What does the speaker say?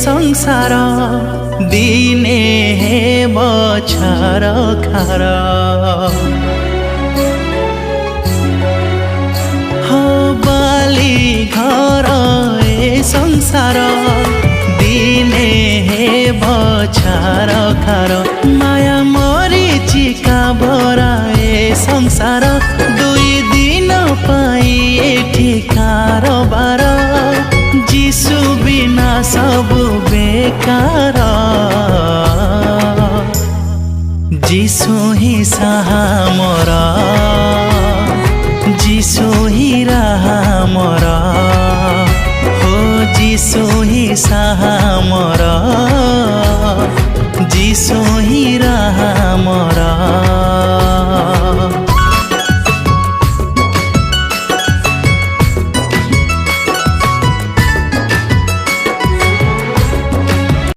संसार दिने हे बछार खार हो बाली घर ए संसार दिने हे बछार खार माया मरीचिका भरा ए संसार दुई दिन पाई एठी कारबार जीशु बिना सब बेकार जीशु ही साहा मोर जीशु ही राहा मोर हो जीशु ही साहा